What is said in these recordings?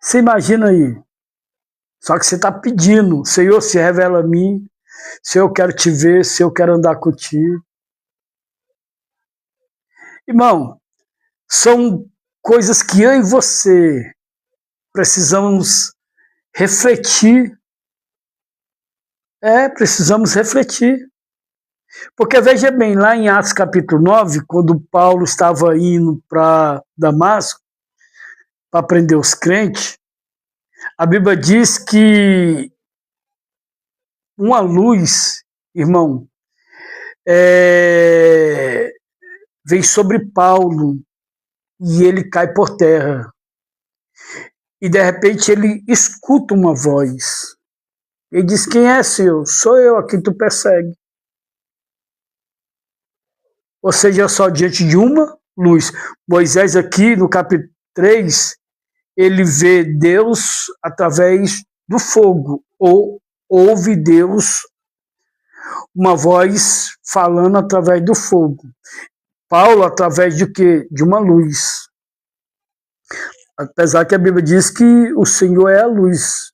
Você imagina aí. Só que você está pedindo, Senhor, se revela a mim, se eu quero te ver, se eu quero andar contigo. Irmão, são coisas que eu e você precisamos refletir. Precisamos refletir. Porque veja bem, lá em Atos capítulo 9, quando Paulo estava indo para Damasco para prender os crentes, a Bíblia diz que uma luz, irmão, vem sobre Paulo e ele cai por terra. E de repente ele escuta uma voz. Ele diz: quem é, Senhor? Sou eu a quem tu persegue. Ou seja, só diante de uma luz. Moisés aqui no capítulo 3, ele vê Deus através do fogo, ou ouve Deus, uma voz falando através do fogo. Paulo através de quê? De uma luz. Apesar que a Bíblia diz que o Senhor é a luz.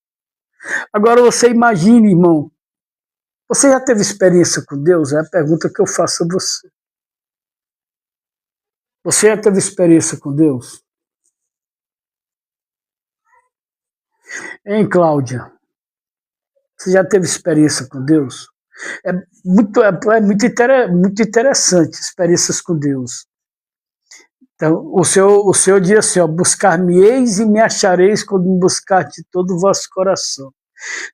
Agora você imagine, irmão, você já teve experiência com Deus? É a pergunta que eu faço a você. Você já teve experiência com Deus? Hein, Cláudia? Você já teve experiência com Deus? É muito interessante experiências com Deus. Então, o Senhor diz assim, buscar-me-eis e me achareis quando me buscar de todo o vosso coração.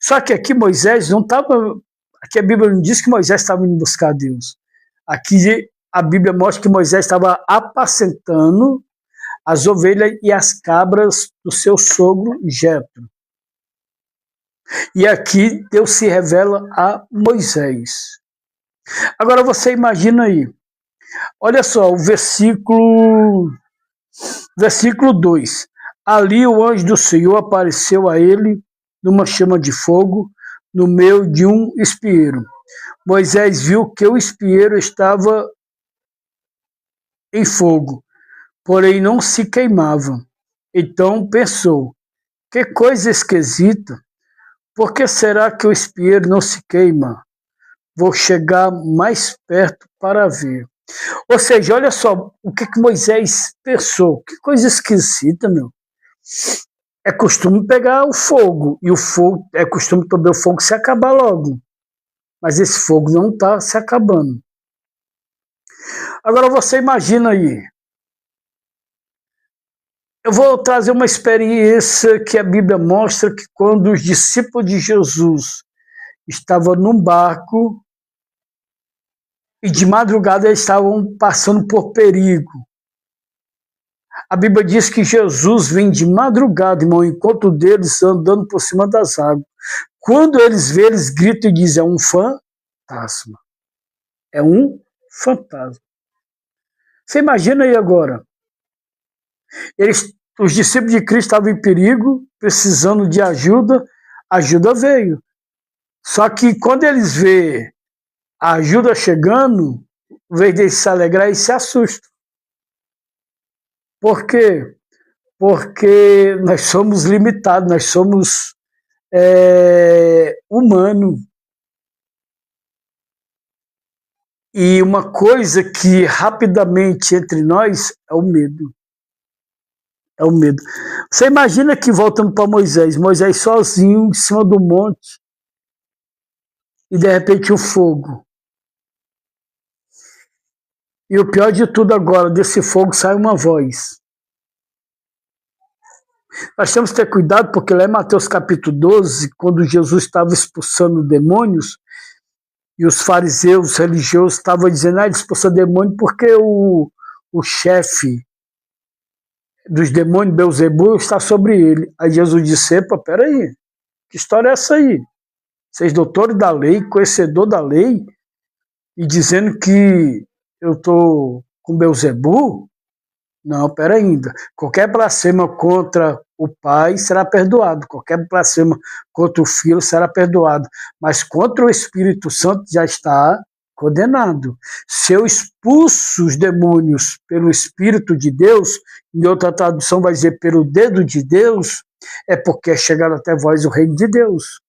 Só que aqui Moisés não estava... Aqui a Bíblia não diz que Moisés estava indo buscar Deus. Aqui a Bíblia mostra que Moisés estava apacentando as ovelhas e as cabras do seu sogro Jetro. E aqui Deus se revela a Moisés. Agora você imagina aí. Olha só, o versículo 2. Ali o anjo do Senhor apareceu a ele numa chama de fogo, no meio de um espinheiro. Moisés viu que o espinheiro estava em fogo, porém não se queimava. Então pensou: que coisa esquisita! Por que será que o espinheiro não se queima? Vou chegar mais perto para ver. Ou seja, olha só o que Moisés pensou. Que coisa esquisita, meu. É costume pegar o fogo, e o fogo é costume também o fogo se acabar logo. Mas esse fogo não está se acabando. Agora você imagina aí. Eu vou trazer uma experiência que a Bíblia mostra que quando os discípulos de Jesus estavam num barco e de madrugada eles estavam passando por perigo. A Bíblia diz que Jesus vem de madrugada, irmão, enquanto deles andando por cima das águas. Quando eles vê, eles gritam e dizem: é um fantasma. É um fantasma. Você imagina aí agora. Os discípulos de Cristo estavam em perigo, precisando de ajuda. A ajuda veio. Só que quando eles vê a ajuda chegando, em vez de se alegrar, eles se assustam. Por quê? Porque nós somos limitados, nós somos humanos. E uma coisa que rapidamente entre nós é o medo. É o medo. Você imagina que voltando para Moisés sozinho, em cima do monte, e de repente o fogo. E o pior de tudo agora, desse fogo sai uma voz. Nós temos que ter cuidado, porque lá em Mateus capítulo 12, quando Jesus estava expulsando demônios, e os fariseus religiosos estavam dizendo: ele expulsa demônio porque o chefe dos demônios, Belzebu, está sobre ele. Aí Jesus disse: epa, peraí, que história é essa aí? Vocês doutores da lei, conhecedor da lei, e dizendo que eu estou com Belzebu? Não, pera ainda. Qualquer blasfema contra o Pai será perdoado. Qualquer blasfema contra o Filho será perdoado. Mas contra o Espírito Santo já está condenado. Se eu expulso os demônios pelo Espírito de Deus, em outra tradução vai dizer pelo dedo de Deus, é porque é chegado até vós o reino de Deus.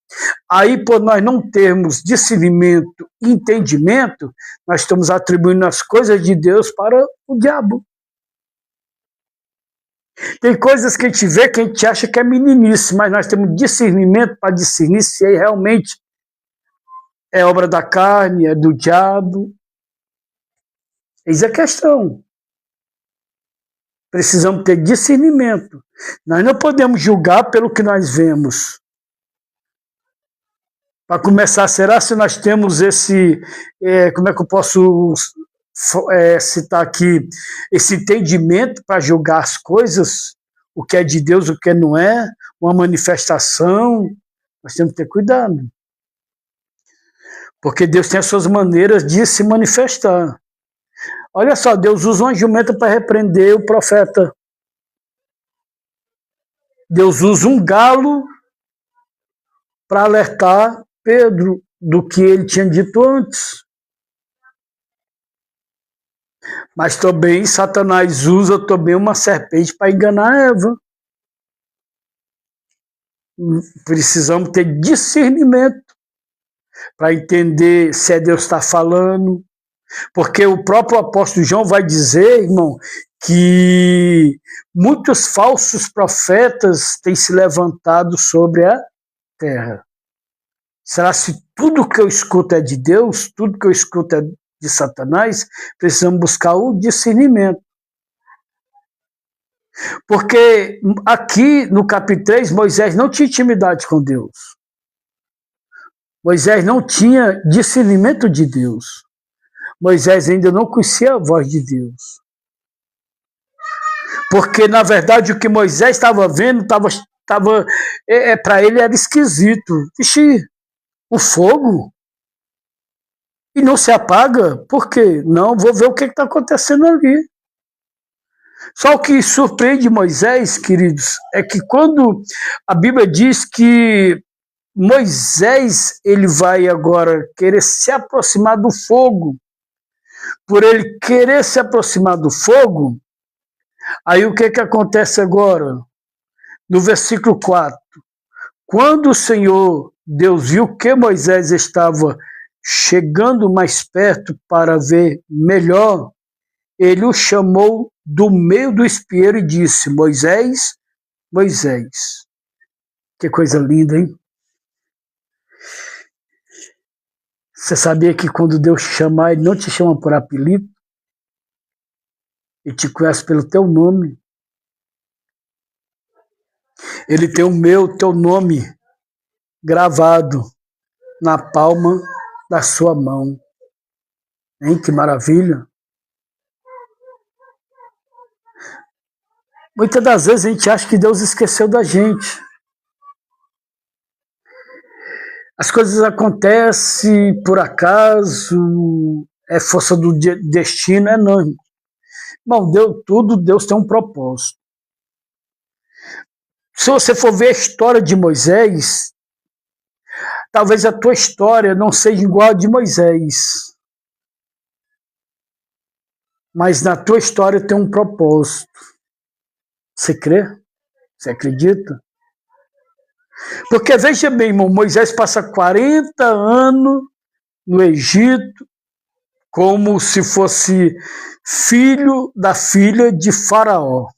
Aí, por nós não termos discernimento, entendimento, nós estamos atribuindo as coisas de Deus para o diabo. Tem coisas que a gente vê que a gente acha que é meninice, mas nós temos discernimento para discernir se realmente é obra da carne, é do diabo. Eis a questão. Precisamos ter discernimento. Nós não podemos julgar pelo que nós vemos. Para começar, será se nós temos esse, como é que eu posso citar aqui, esse entendimento para julgar as coisas, o que é de Deus, o que não é, uma manifestação? Nós temos que ter cuidado. Porque Deus tem as suas maneiras de se manifestar. Olha só, Deus usa uma jumenta para repreender o profeta. Deus usa um galo para alertar Pedro do que ele tinha dito antes. Mas também Satanás usa também uma serpente para enganar Eva. Precisamos ter discernimento para entender se é Deus que está falando. Porque o próprio apóstolo João vai dizer, irmão, que muitos falsos profetas têm se levantado sobre a terra. Será se tudo que eu escuto é de Deus, tudo que eu escuto é de Satanás? Precisamos buscar o discernimento. Porque aqui no capítulo 3, Moisés não tinha intimidade com Deus. Moisés não tinha discernimento de Deus. Moisés ainda não conhecia a voz de Deus. Porque, na verdade, o que Moisés estava vendo, para ele era esquisito. Vixe, o fogo? E não se apaga? Por quê? Não, vou ver o que está acontecendo ali. Só o que surpreende Moisés, queridos, é que quando a Bíblia diz que Moisés ele vai agora querer se aproximar do fogo, por ele querer se aproximar do fogo, aí o que acontece agora? No versículo 4. Quando o Senhor Deus viu que Moisés estava chegando mais perto para ver melhor, ele o chamou do meio do espinheiro e disse: Moisés, Moisés. Que coisa linda, hein? Você sabia que quando Deus te chamar, ele não te chama por apelido? Ele te conhece pelo teu nome. Ele tem o teu nome gravado na palma da sua mão. Hein? Que maravilha. Muitas das vezes a gente acha que Deus esqueceu da gente. As coisas acontecem por acaso, é força do destino, não. Bom, Deus tem um propósito. Se você for ver a história de Moisés, talvez a tua história não seja igual a de Moisés. Mas na tua história tem um propósito. Você crê? Você acredita? Porque veja bem, irmão, Moisés passa 40 anos no Egito como se fosse filho da filha de Faraó.